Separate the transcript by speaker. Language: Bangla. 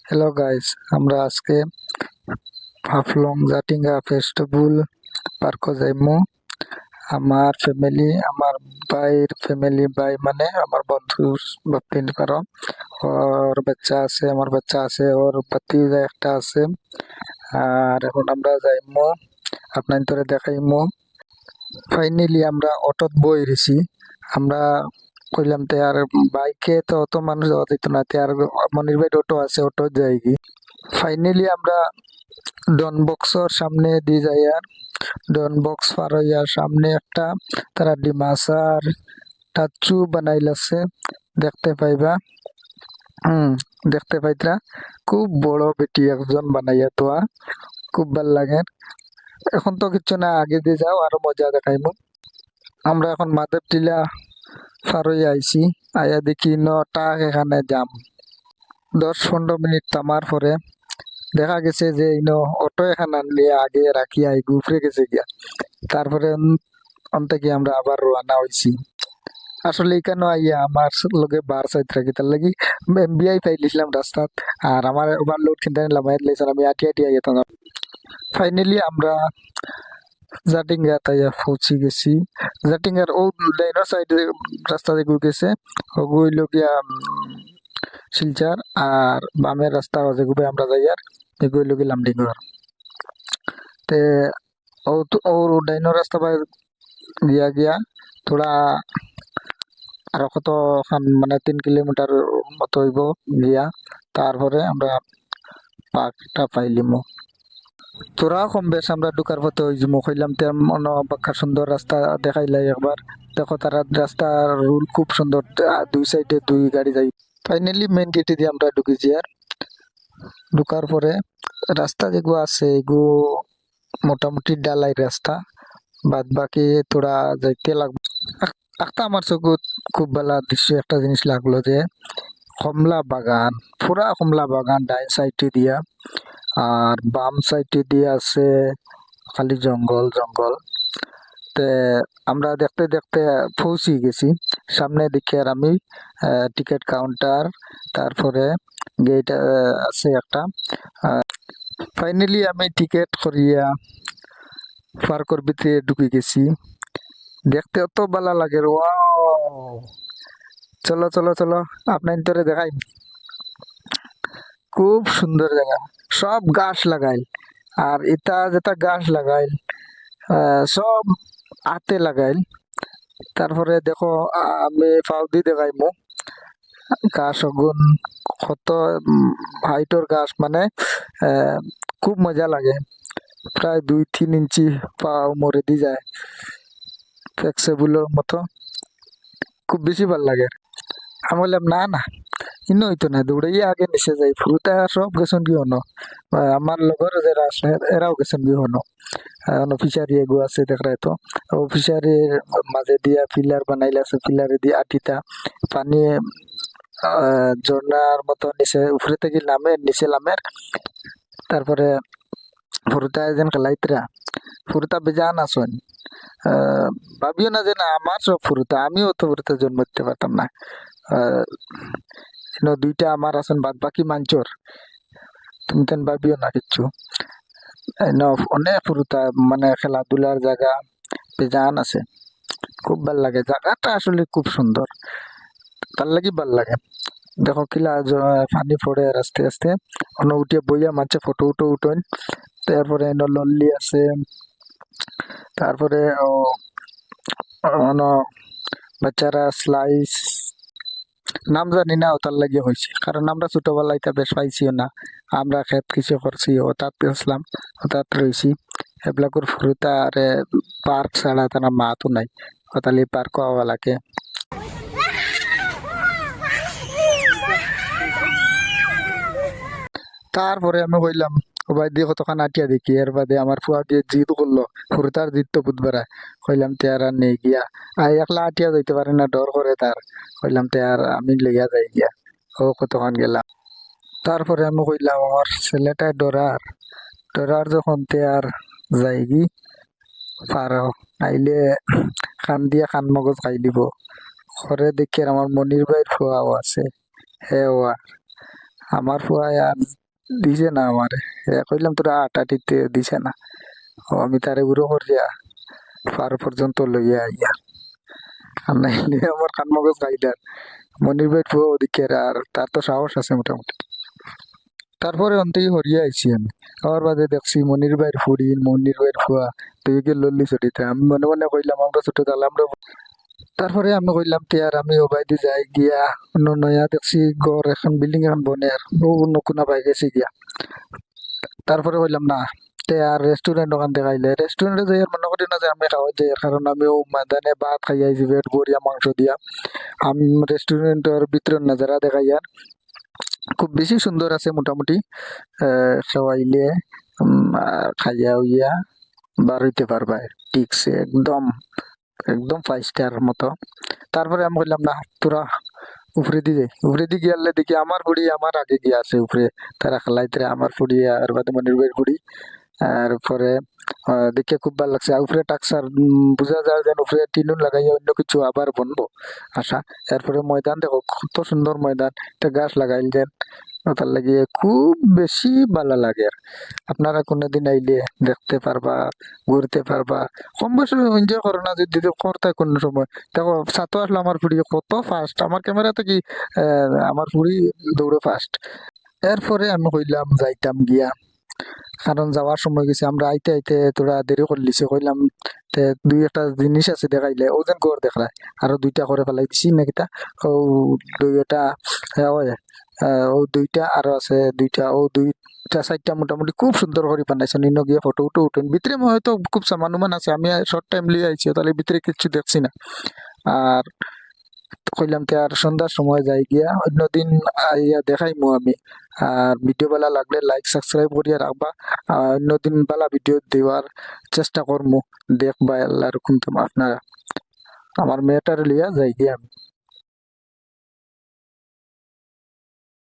Speaker 1: হ্যালো গাইস, আমরা আজকে হাফলং জাটিঙ্গা ফেস্টিভ্যাল পার্ক যাইমু। আমার ফ্যামিলি, আমার ভাইয়ের ফ্যামিলি, ভাই মানে আমার বন্ধু ভাবতে পারো। ওর বাচ্চা আছে, আমার বাচ্চা আছে, ওর ভাতিজা একটা আছে। আর এখন আমরা যাইমু, আপনার তোরে দেখাইমু। ফাইনালি আমরা অটোত বই রয়েছি। আমরা কইলাম তে আর বাইকে তো অত মানুষ যাওয়া যেত না, তে আর মনির ভাই অটো আছে, অটো যাই। ফাইনালি আমরা ডন বক্সর সামনে দিয়ে যাই। আর ডন বক্স পার হইয়া সামনে একটা তারা ডিমাসার টাচু বানাইলাছে, দেখতে পাইবা। হুম, দেখতে পাইতরা। খুব বড় বেটি একজন বানাইয়া তোয়া, খুব ভাল লাগে। এখন তো কিচ্ছু না, আগে দিয়ে যাও আরো মজা দেখাইমু। আমরা এখন মাধব টিলা পার হইয়া আইছি। আয়া দেখি নটা এখানে যাম। 10-15 মিনিট থামার পরে দেখা গেছে যে অটো এখান আনলে আগে রাখি আই গুফরে গেছে গিয়া। তারপরে অন্তে গিয়ে আমরা আবার রওনা হইছি। আসলে এখানে আইয়া আমার লগে বার সাইড রাখি, তার লাগি এমবিআই পাইলিছিলাম রাস্তাত। আর আমার ওভারলোড কিনতে লামাই লাইছেন, আমি আটি আটি আইয়া তখন। ফাইনালি আমরা জাটিঙ্গা তাইয়া পৌঁছি গেছি। জাটিঙ্গার ও লাইনের সাইডে রাস্তা দিয়ে গুই গেছে, ও গুইল গিয়া শিলচার। আর বামের রাস্তা আছে গুবে আমরা যাই। আর এগুইল গেলাম ডিঙ্গর তে ওর ডাইনো রাস্তা পাই গিয়া গিয়া থোড়া আরো কত খান মানে 3 কিলোমিটার মতো হইব গিয়া। তারপরে আমরা পার্কটা পাইলিমু। তোরা কম বেশ আমরা ঢুকার পথে ওই যে কইলাম তে মনে বাক্কা সুন্দর রাস্তা দেখাইলাই একবার। দেখো তারা রাস্তার রুল খুব সুন্দর, দুই সাইডে দুই গাড়ি যাই। ফাইনালি মেন গেটে দিয়ে আমরা ঢুকেছি। আর ঢুকার পরে রাস্তা যেগুলো আছে এগুলো মোটামুটি ডালাই রাস্তা, বাদ বাকি তোরা যাইতে লাগবে। একটা আমার চোখত খুব ভালো দৃশ্য একটা জিনিস লাগলো যে কমলা বাগান, পুরা কমলা বাগান ডাইন সাইডে দিয়া। আর বাম সাইডে দিয়ে আছে খালি জঙ্গল জঙ্গল। তে আমরা দেখতে দেখতে পৌঁছে গেছি সামনে দিকে। আর আমি টিকিট কাউন্টার, তারপরে গেট আছে একটা। ফাইনালি আমি টিকিট করিয়া পার্কের ভিতরে ঢুকে গেছি। দেখতে অত ভালো লাগে, ওয়াও! চলো চলো চলো, আপনার তোরে দেখাই। খুব সুন্দর জায়গা, সব গাছ লাগাইল। আর এটা যেটা গাছ লাগাইল সব হাতে লাগাইল। তারপরে দেখো আমি ফাউদি দেখাইমু গাছ অগুন কত হাইটর গাছ, মানে আহ, খুব মজা লাগে। প্রায় 2-3 ইঞ্চি পা মরে দিয়ে যায়, ফ্লেক্সিবলের মতো। খুব বেশি ভাল লাগে। আমি বললাম না না, ইনো হইতো না, দৌড়াইয়া আগে নিচে যাই। ফুরুতা সব গেছেন কি হনো, আমার লগর যারা আছে এরাও গেছেন কি হনো। ফিশারি এগু আছে দেখায় তো। ও ফিশারির মাঝে দিয়া পিলার বানাইলে আছে, পিলারে দিয়ে আটিতা পানি ঝর্ণার মতো নিচে উপরে থেকে নামে, নিচে নামের। তারপরে ফুরুতা যেন কালাইতরা ফুরুতা বেজান আসুন। ভাবিও না যে না আমার সব ফুরুতা, আমিও তো ফুরুতা জন্ম দিতে পারতাম না। আহ, দুইটা আমার আছেন, বাদ বাকি মাঞ্চর। তুমি তেন ভাবিও না কিচ্ছু। অনেক ফুরুতা, মানে খেলাধুলার জায়গা বেজান আছে। খুব ভাল লাগে জায়গাটা, আসলে খুব সুন্দর, তার লাগি ভাল লাগে। দেখো কিলা পানি পড়ে আর আস্তে আস্তে অন্য উঠিয়ে বইয়া মাঝে ফটো উটো উঠোন। তারপরে লল্লি আছে। তারপরে অন্য বাচ্চারা স্লাইস, নাম জানি না, ওটার লাগিয়ে হয়েছে কারণ আমরা ছোটবেলায় তা বেশ পাইছিও না। আমরা খেত কিছু করছি, ওটাত গেছিলাম, ওটাত রয়েছি। এবিলাকর ফুরুতা আরে পার্ক ছাড়া তারা মাতো নাই, ওতালি পার্ক হওয়া লাগে। তারপরে আমি কইলাম ও ভাই দিয়ে কতখান আটিয়া দেখি। এর বাদে আমার ফুয়া দিয়ে জিদ করলো, ফুরুতার জিদ তো বুধবার। কইলাম তে আর নেই গিয়া, একলা আটিয়া যাইতে পারে না, ডর করে তার। কইলাম তে আর আমি লইয়া যাই গিয়া। ও কতক্ষণ গেলাম। তারপরে আমি কইলাম আমার ছেলেটা ডরার, ডরার যখন তে আর যাই গি পারো, নাইলে খান দিয়া খান মগজ খাই দিব। ঘরে দেখি আর আমার মনির ভাইয়ের ফুয়াও আছে, হেও আমার ফুয়ায় আর দিছে না আমারে। কইলাম তোরা আটাটিতে দিছে না। ও আমি তারে উড়ো করিয়া পার পর্যন্ত লইয়া আইয়া। আর নাইলে আমার কান মগজ গাইলার। মনির ভাই ফুয়া ওদিকে আর তার তো সাহস আছে মোটামুটি। তারপরে অন্তেই হরিয়া আইছি আমি। আমার বাদে দেখছি মনির ভাইয়ের ফুড়ি, মনির ভাইয়ের ফুয়া তুই গিয়ে লল্লি ছড়িতে। আমি মনে মনে কইলাম আমরা ছোট তাহলে আমরা। তারপরে আমি কইলাম তে আর আমি ওবাইদি যাই গিয়া নয়া দেখছি ঘর এখন বিল্ডিং এখন বনে আর ও নকুনা পাই গেছি গিয়া। তারপরে কইলাম না তে আর রেস্টুরেন্ট ওখান থেকে আইলে রেস্টুরেন্টে যাই আর মনে করি না যে আমি খাওয়া যাই কারণ আমি ও ময়দানে ভাত খাই আইছি পেট ভরিয়া মাংস দিয়া। আমি রেস্টুরেন্টের ভিতরের নাজারা দেখাই আর খুব বেশি সুন্দর আছে মোটামুটি। খাওয়াইলে খাইয়া উইয়া বার হইতে পারবা ঠিকছে একদম একদম 5 স্টার মতো। তারপরে আমি বললাম না তোরা উপরে দিয়ে যাই, উপরে দিয়ে গিয়ে দেখি আমার ফুড়ি আমার আগে গিয়ে আছে উপরে। তারা খেলাইতে আমার ফুড়ি আর বাদে মনির ভাইয়ের ফুড়ি। আর পরে দেখে খুব ভালো লাগছে। আর উপরে টাকসার বোঝা যায় যেন উপরে টিনুন লাগাইয়া অন্য কিছু আবার বনবো আশা। এরপরে ময়দান দেখো কত সুন্দর ময়দান, একটা গাছ লাগাইল দেন। তার লাগিয়ে খুব বেশি ভালো লাগে আর। আপনারা কোনোদিন আইলে দেখতে পারবা, ঘুরতে পারবা। কম বয়সে এনজয় করো না যদি করতে কোনো সময়। দেখো ছাত্র আসলো আমার ফুড়ি কত ফাস্ট, আমার ক্যামেরাতে কি আমার ফুড়ি দৌড়ে ফাস্ট। এরপরে আমি কইলাম যাইতাম গিয়া, কারণ যাওয়ার সময় গেছে আমরা আইতে আইতে তোরা দেরি করলিছে। কইলাম তে দুই একটা জিনিস আছে দেখাইলে ওজন গড় দেখায় আরো 2টা করে ফেলাই দিছি নাকিটা। ও দুইটা হয় ও 2টা আরো আছে 2টা ও 2টা 4টা মোটামুটি খুব সুন্দর করে বানাইছে। নিন গিয়ে ফটো উঠে উঠুন ভিতরে হয়তো খুব সামানুমান আছে, আমি শর্ট টাইম লিয়ে আইছি তাহলে ভিতরে কিছু দেখছি না। আর কইলাম তে আর সন্ধ্যার সময় যাই গিয়া অন্যদিন আইয়া দেখাইমু আমি। আর ভিডিও ভালো লাগলে লাইক সাবস্ক্রাইব করিয়া রাখবা। অন্যদিন ভালো ভিডিও দেওয়ার চেষ্টা করমু। দেখবা আল্লাহ রকম তোমার আপনারা। আমার মেয়েটার লিয়া যাই গিয়া আমি।